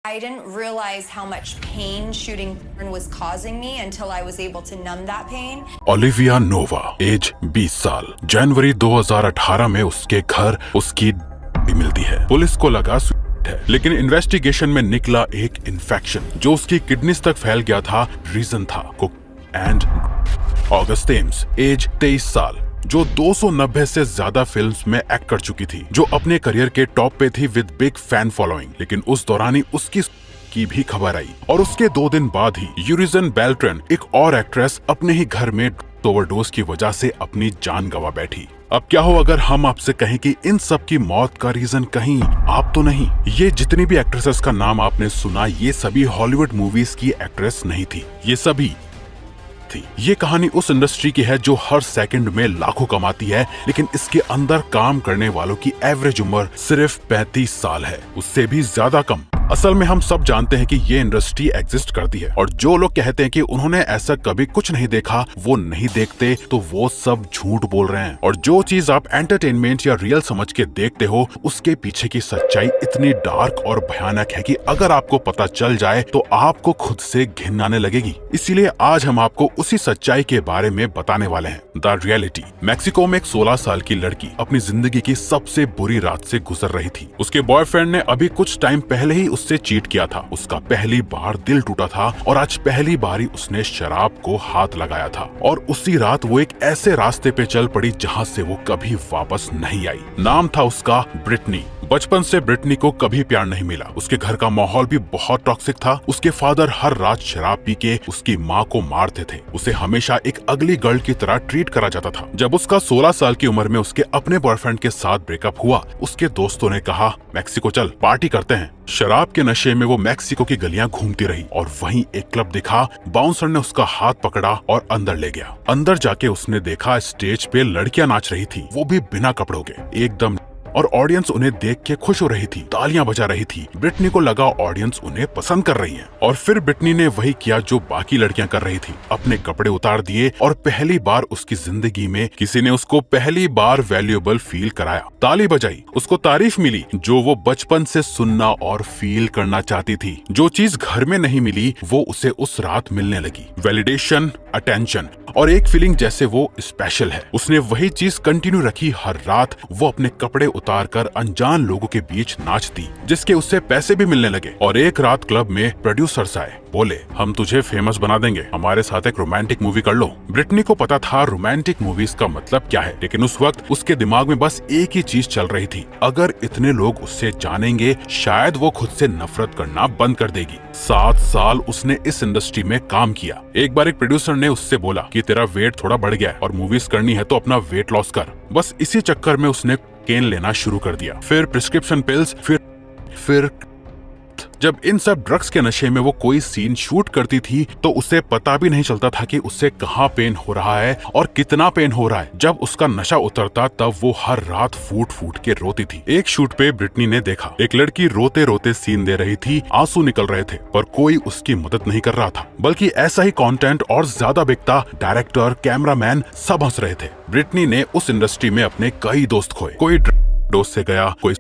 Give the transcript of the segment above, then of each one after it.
I didn't realize how much pain shooting porn was causing me until I was able to numb that pain. Olivia Nova, age 20 साल। जनवरी 2018 में उसके घर उसकी मिलती है। Police को लगा है, लेकिन इन्वेस्टिगेशन में निकला एक इन्फेक्शन जो उसकी किडनीज तक फैल गया था। रीजन था एंड ऑगस्ट एम्स, एज 23 साल, जो 290 से ज्यादा फिल्म्स में एक्ट कर चुकी थी, जो अपने करियर के टॉप पे थी विद बिग फैन फॉलोइंग। लेकिन उस दौरान ही उसकी की भी खबर आई और उसके 2 दिन बाद ही यूरिजन बेल्ट्रन, एक और एक्ट्रेस, अपने ही घर में ओवरडोज की वजह से अपनी जान गंवा बैठी। अब क्या हो अगर हम आपसे कहें कि इन सब की मौत का रीजन कहीं आप तो नहीं। ये जितनी भी एक्ट्रेसेस का नाम आपने सुना, ये सभी हॉलीवुड मूवीज की एक्ट्रेस नहीं थी, ये सभी थी। ये कहानी उस इंडस्ट्री की है जो हर सेकंड में लाखों कमाती है, लेकिन इसके अंदर काम करने वालों की एवरेज उम्र सिर्फ 35 साल है, उससे भी ज्यादा कम। असल में हम सब जानते हैं कि ये इंडस्ट्री एग्जिस्ट करती है, और जो लोग कहते हैं कि उन्होंने ऐसा कभी कुछ नहीं देखा, वो नहीं देखते, तो वो सब झूठ बोल रहे हैं। और जो चीज आप एंटरटेनमेंट या रियल समझ के देखते हो, उसके पीछे की सच्चाई इतनी डार्क और भयानक है कि अगर आपको पता चल जाए तो आपको खुद से घिन आने लगेगी। इसीलिए आज हम आपको उसी सच्चाई के बारे में बताने वाले हैं, द रियलिटी। मैक्सिको में एक 16 साल की लड़की अपनी जिंदगी की सबसे बुरी रात से गुजर रही थी। उसके बॉयफ्रेंड ने अभी कुछ टाइम पहले ही उससे चीट किया था। उसका पहली बार दिल टूटा था और आज पहली बारी उसने शराब को हाथ लगाया था। और उसी रात वो एक ऐसे रास्ते पे चल पड़ी जहाँ से वो कभी वापस नहीं आई। नाम था उसका ब्रिटनी। बचपन से ब्रिटनी को कभी प्यार नहीं मिला। उसके घर का माहौल भी बहुत टॉक्सिक था। उसके फादर हर रात शराब पी के उसकी माँ को मारते थे। उसे हमेशा एक अगली गर्ल की तरह ट्रीट करा जाता था। जब उसका 16 साल की उम्र में उसके अपने बॉयफ्रेंड के साथ ब्रेकअप हुआ, उसके दोस्तों ने कहा, मैक्सिको चल, पार्टी करते हैं। शराब के नशे में वो मैक्सिको की गलियां घूमती रही और वहीं एक क्लब दिखा। बाउंसर ने उसका हाथ पकड़ा और अंदर ले गया। अंदर जाके उसने देखा स्टेज पे लड़कियां नाच रही थी, वो भी बिना कपड़ों के, एकदम, और ऑडियंस उन्हें देख के खुश हो रही थी, तालियां बजा रही थी। ब्रिटनी को लगा ऑडियंस उन्हें पसंद कर रही है। और फिर ब्रिटनी ने वही किया जो बाकी लड़कियां कर रही थी, अपने कपड़े उतार दिए और पहली बार उसकी जिंदगी में किसी ने उसको पहली बार वैल्यूएबल फील कराया। ताली बजाई, उसको तारीफ मिली जो वो बचपन से सुनना और फील करना चाहती थी। जो चीज घर में नहीं मिली वो उसे उस रात मिलने लगी, वैलिडेशन, अटेंशन और एक फीलिंग जैसे वो स्पेशल है। उसने वही चीज कंटिन्यू रखी। हर रात वो अपने कपड़े उतार कर अनजान लोगों के बीच नाचती, जिसके उससे पैसे भी मिलने लगे। और एक रात क्लब में प्रोड्यूसर्स आए, बोले, हम तुझे फेमस बना देंगे, हमारे साथ एक रोमांटिक मूवी कर लो। ब्रिटनी को पता था रोमांटिक मूवीज का मतलब क्या है, लेकिन उस वक्त उसके दिमाग में बस एक ही चीज चल रही थी, अगर इतने लोग उससे जानेंगे शायद वो खुद से नफरत करना बंद कर देगी। 7 साल उसने इस इंडस्ट्री में काम किया। एक बार एक प्रोड्यूसर ने उससे बोला कि तेरा वेट थोड़ा बढ़ गया है और मूवीज करनी है तो अपना वेट लॉस कर। बस इसी चक्कर में उसने केन लेना शुरू कर दिया, फिर प्रिस्क्रिप्शन पिल्स, फिर जब इन सब ड्रग्स के नशे में वो कोई सीन शूट करती थी तो उसे पता भी नहीं चलता था कि उसे कहाँ पेन हो रहा है और कितना पेन हो रहा है। जब उसका नशा उतरता तब वो हर रात फूट फूट के रोती थी। एक शूट पे ब्रिटनी ने देखा एक लड़की रोते रोते सीन दे रही थी, आंसू निकल रहे थे, पर कोई उसकी मदद नहीं कर रहा था, बल्कि ऐसा ही कंटेंट और ज्यादा बिकता। डायरेक्टर, कैमरामैन सब हंस रहे थे। ब्रिटनी ने उस इंडस्ट्री में अपने कई दोस्त खोए, कोई डोज से गया, कोई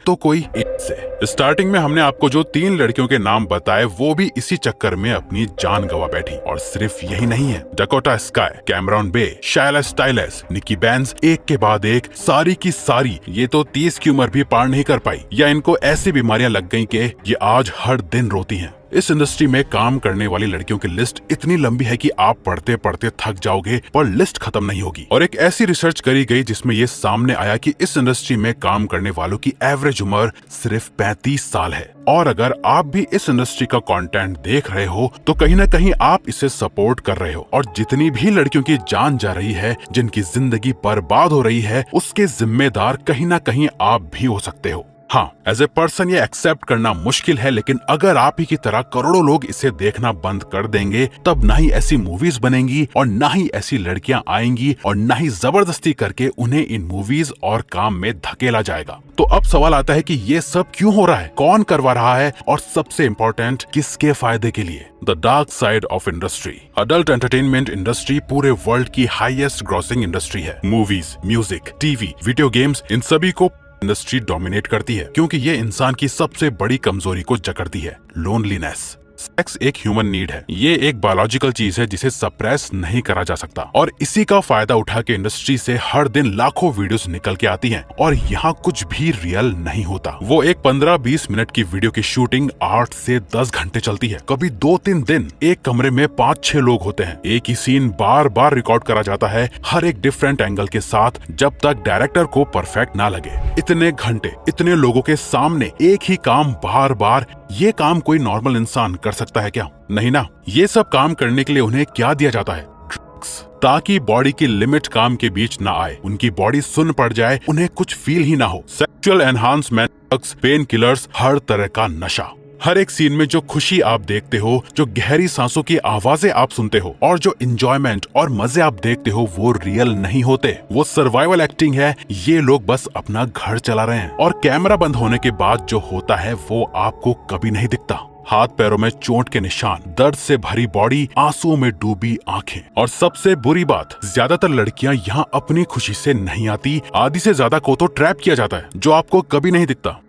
तो कोई से। स्टार्टिंग में हमने आपको जो 3 लड़कियों के नाम बताए वो भी इसी चक्कर में अपनी जान गंवा बैठी। और सिर्फ यही नहीं है, डकोटा स्काई, कैमरॉन बे, शायला स्टाइलस, निकी बेंज, एक के बाद एक सारी की सारी ये तो 30 की उम्र भी पार नहीं कर पाई, या इनको ऐसी बीमारियां लग गई कि ये आज हर दिन रोती हैं। इस इंडस्ट्री में काम करने वाली लड़कियों की लिस्ट इतनी लंबी है कि आप पढ़ते पढ़ते थक जाओगे, पर लिस्ट खत्म नहीं होगी। और एक ऐसी रिसर्च करी गई जिसमें ये सामने आया कि इस इंडस्ट्री में काम करने वालों की एवरेज उम्र सिर्फ 35 साल है। और अगर आप भी इस इंडस्ट्री का कंटेंट देख रहे हो तो कहीं ना कहीं आप इसे सपोर्ट कर रहे हो। और जितनी भी लड़कियों की जान जा रही है, जिनकी जिंदगी बर्बाद हो रही है, उसके जिम्मेदार कहीं ना कहीं आप भी हो सकते हो। हाँ, एज ए पर्सन ये एक्सेप्ट करना मुश्किल है, लेकिन अगर आप ही की तरह करोड़ों लोग इसे देखना बंद कर देंगे, तब ना ही ऐसी मूवीज बनेंगी और ना ही ऐसी लड़कियां आएंगी और ना ही जबरदस्ती करके उन्हें इन मूवीज और काम में धकेला जाएगा। तो अब सवाल आता है कि ये सब क्यों हो रहा है, कौन करवा रहा है, और सबसे इम्पोर्टेंट, किसके फायदे के लिए। The dark side of industry. Adult entertainment industry पूरे वर्ल्ड की हाईएस्ट ग्रॉसिंग इंडस्ट्री है। Movies, music, TV, video games, इन सभी को इंडस्ट्री डोमिनेट करती है क्योंकि ये इंसान की सबसे बड़ी कमजोरी को जकड़ती है, लोनलीनेस। सेक्स एक ह्यूमन नीड है, ये एक बायोलॉजिकल चीज है जिसे सप्रेस नहीं करा जा सकता और इसी का फायदा उठा के इंडस्ट्री से हर दिन लाखों वीडियोस निकल के आती हैं और यहाँ कुछ भी रियल नहीं होता। वो एक 15-20 मिनट की वीडियो की शूटिंग 8 से 10 घंटे चलती है, कभी 2-3 दिन। एक कमरे में 5-6 लोग होते हैं, एक ही सीन बार बार रिकॉर्ड करा जाता है, हर एक डिफरेंट एंगल के साथ, जब तक डायरेक्टर को परफेक्ट ना लगे। इतने घंटे इतने लोगों के सामने एक ही काम बार बार, ये काम कोई नॉर्मल इंसान कर सकता है क्या? नहीं ना। ये सब काम करने के लिए उन्हें क्या दिया जाता है? ड्रग्स, ताकि बॉडी की लिमिट काम के बीच ना आए, उनकी बॉडी सुन्न पड़ जाए, उन्हें कुछ फील ही ना हो। Sexual enhancement drugs, painkillers, हर तरह का नशा। हर एक सीन में जो खुशी आप देखते हो, जो गहरी सांसों की आवाजें आप सुनते हो और जो एंजॉयमेंट और मजे आप देखते हो, वो रियल नहीं होते, वो सर्वाइवल एक्टिंग है। ये लोग बस अपना घर चला रहे हैं और कैमरा बंद होने के बाद जो होता है वो आपको कभी नहीं दिखता। हाथ पैरों में चोट के निशान, दर्द से भरी बॉडी, आंसुओं में डूबी आंखें। और सबसे बुरी बात, ज्यादातर लड़कियां यहाँ अपनी खुशी से नहीं आती, आधी से ज्यादा को तो ट्रैप किया जाता है, जो आपको कभी नहीं दिखता।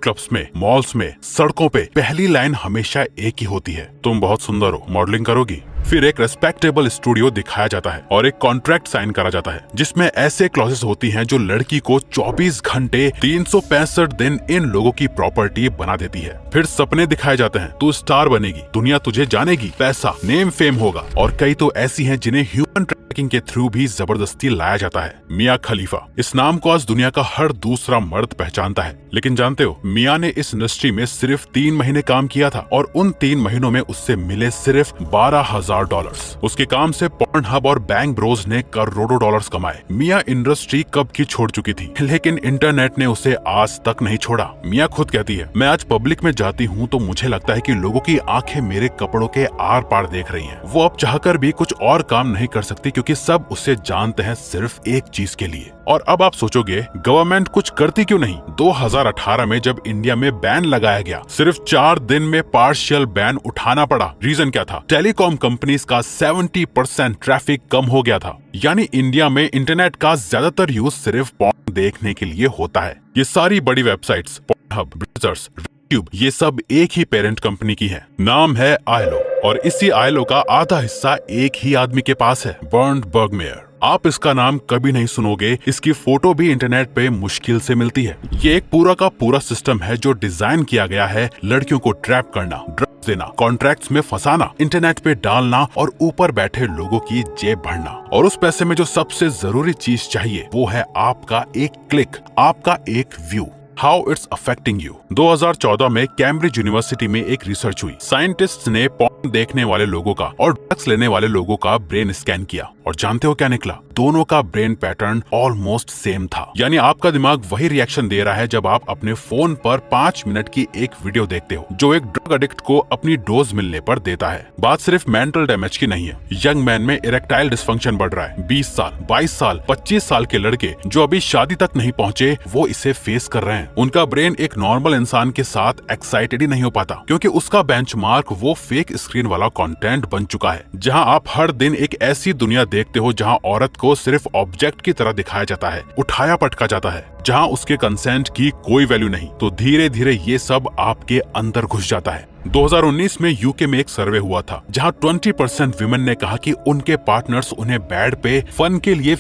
क्लब्स में, मॉल्स में, सड़कों पे पहली लाइन हमेशा एक ही होती है, तुम बहुत सुंदर हो, मॉडलिंग करोगी। फिर एक रेस्पेक्टेबल स्टूडियो दिखाया जाता है और एक कॉन्ट्रैक्ट साइन करा जाता है जिसमें ऐसे क्लॉजेस होती हैं जो लड़की को 24 घंटे 365 दिन इन लोगों की प्रॉपर्टी बना देती है। फिर सपने दिखाए जाते हैं, तू स्टार बनेगी, दुनिया तुझे जानेगी, पैसा, नेम, फेम होगा। और कई तो ऐसी हैं जिन्हें ह्यूमन ट्रैफिकिंग के थ्रू भी जबरदस्ती लाया जाता है। मियां खलीफा, इस नाम को आज दुनिया का हर दूसरा मर्द पहचानता है, लेकिन जानते हो मियां ने इस इंडस्ट्री में सिर्फ 3 महीने काम किया था और उन 3 महीनों में उससे मिले सिर्फ $12,000। उसके काम से पॉर्नहब और बैंक ब्रोज ने करोड़ों डॉलर्स कमाए। मियां इंडस्ट्री कब की छोड़ चुकी थी, लेकिन इंटरनेट ने उसे आज तक नहीं छोड़ा। मियां खुद कहती है, मैं आज पब्लिक में जाती हूँ तो मुझे लगता है कि लोगों की आंखें मेरे कपड़ों के आर पार देख रही हैं। वो अब चाहकर भी कुछ और काम नहीं कर सकती क्योंकि सब उसे जानते हैं सिर्फ एक चीज के लिए। और अब आप सोचोगे गवर्नमेंट कुछ करती क्यों नहीं? 2018 में जब इंडिया में बैन लगाया गया, सिर्फ 4 दिन में पार्शियल बैन उठाना पड़ा। रीजन क्या था? टेलीकॉम कंपनीज का 70% ट्रैफिक कम हो गया था। यानी इंडिया में इंटरनेट का ज्यादातर यूज सिर्फ पॉर्न देखने के लिए होता है। ये सारी बड़ी वेबसाइट्स, पॉर्नहब, ब्राउज़र्स, यूट्यूब, ये सब एक ही पेरेंट कंपनी की है, नाम है आयलो। और इसी आयलो का आधा हिस्सा एक ही आदमी के पास है, बर्न्ड बर्गमेयर। आप इसका नाम कभी नहीं सुनोगे, इसकी फोटो भी इंटरनेट पे मुश्किल से मिलती है। ये एक पूरा का पूरा सिस्टम है जो डिजाइन किया गया है लड़कियों को ट्रैप करना, ड्रग्स देना, कॉन्ट्रैक्ट्स में फंसाना, इंटरनेट पे डालना और ऊपर बैठे लोगों की जेब भरना। और उस पैसे में जो सबसे जरूरी चीज चाहिए वो है आपका एक क्लिक, आपका एक view. How it's affecting you. 2014 में कैम्ब्रिज यूनिवर्सिटी में एक रिसर्च हुई। साइंटिस्ट्स ने पॉर्न देखने वाले लोगों का और ड्रग्स लेने वाले लोगों का ब्रेन स्कैन किया और जानते हो क्या निकला? दोनों का ब्रेन पैटर्न ऑलमोस्ट सेम था। यानी आपका दिमाग वही रिएक्शन दे रहा है जब आप अपने फोन पर 5 मिनट की एक वीडियो देखते हो जो एक ड्रग एडिक्ट को अपनी डोज मिलने पर देता है। बात सिर्फ मेंटल डैमेज की नहीं है। यंग मैन में इरेक्टाइल डिस्फंक्शन बढ़ रहा है। 20 साल, 22 साल, 25 साल के लड़के जो अभी शादी तक नहीं पहुंचे, वो इसे फेस कर रहे हैं। उनका ब्रेन एक नॉर्मल इंसान के साथ एक्साइटेड ही नहीं हो पाता क्योंकि उसका बेंचमार्क वो फेक स्क्रीन वाला कंटेंट बन चुका है जहां आप हर दिन एक ऐसी दुनिया देखते हो जहां औरत को सिर्फ ऑब्जेक्ट की तरह दिखाया जाता है, उठाया पटका जाता है, जहां उसके कंसेंट की कोई वैल्यू नहीं। तो धीरे धीरे ये सब आपके अंदर घुस जाता है। 2019 में यूके में एक सर्वे हुआ था जहां 20% विमेन ने कहा कि उनके पार्टनर्स उन्हें बेड पे फन के लिए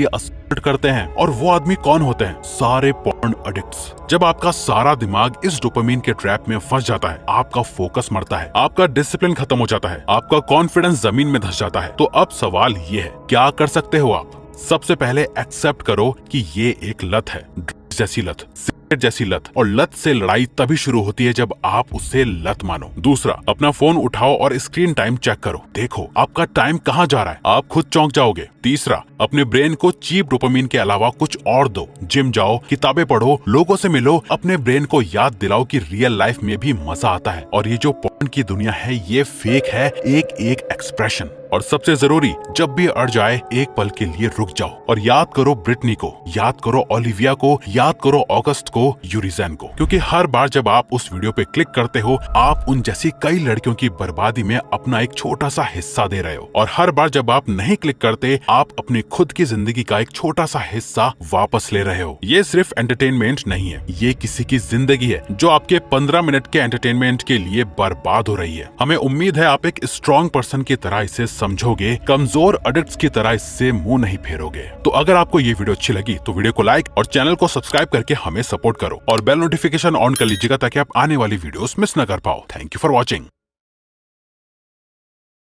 असल्ट करते हैं। और वो आदमी कौन होते हैं? सारे पॉर्न एडिक्ट्स। जब आपका सारा दिमाग इस डोपामिन के ट्रैप में फंस जाता है, आपका फोकस मरता है, आपका डिसिप्लिन खत्म हो जाता है, आपका कॉन्फिडेंस जमीन में धंस जाता है। तो अब सवाल ये है, क्या कर सकते हो आप? सबसे पहले एक्सेप्ट करो कि ये एक लत है, ड्रग्स जैसी लत, सिगरेट जैसी लत। और लत से लड़ाई तभी शुरू होती है जब आप उसे लत मानो। दूसरा, अपना फोन उठाओ और स्क्रीन टाइम चेक करो, देखो आपका टाइम कहाँ जा रहा है, आप खुद चौंक जाओगे। तीसरा, अपने ब्रेन को चीप डोपामिन के अलावा कुछ और दो, जिम जाओ, किताबें पढ़ो, लोगों से मिलो, अपने ब्रेन को याद दिलाओ कि रियल लाइफ में भी मजा आता है और ये जो पॉर्न की दुनिया है ये फेक है, एक एक एक्सप्रेशन। और सबसे जरूरी, जब भी अड़ जाए एक पल के लिए रुक जाओ और याद करो ब्रिटनी को, याद करो ओलिविया को, याद करो ऑगस्ट को, यूरिज़ैन को, क्योंकि हर बार जब आप उस वीडियो पे क्लिक करते हो आप उन जैसी कई लड़कियों की बर्बादी में अपना एक छोटा सा हिस्सा दे रहे हो, और हर बार जब आप नहीं क्लिक करते आप अपनी खुद की जिंदगी का एक छोटा सा हिस्सा वापस ले रहे हो। ये सिर्फ एंटरटेनमेंट नहीं है, ये किसी की जिंदगी है जो आपके 15 मिनट के एंटरटेनमेंट के लिए बर्बाद हो रही है। हमें उम्मीद है आप एक स्ट्रॉन्ग पर्सन की तरह इसे समझोगे, कमजोर एडिक्ट्स की तरह इससे मुंह नहीं फेरोगे। तो अगर आपको ये वीडियो अच्छी लगी तो वीडियो को लाइक और चैनल को सब्सक्राइब करके हमें सपोर्ट करो और बेल नोटिफिकेशन ऑन कर लीजिएगा ताकि आप आने वाली वीडियोस मिस न कर पाओ। Thank you for watching.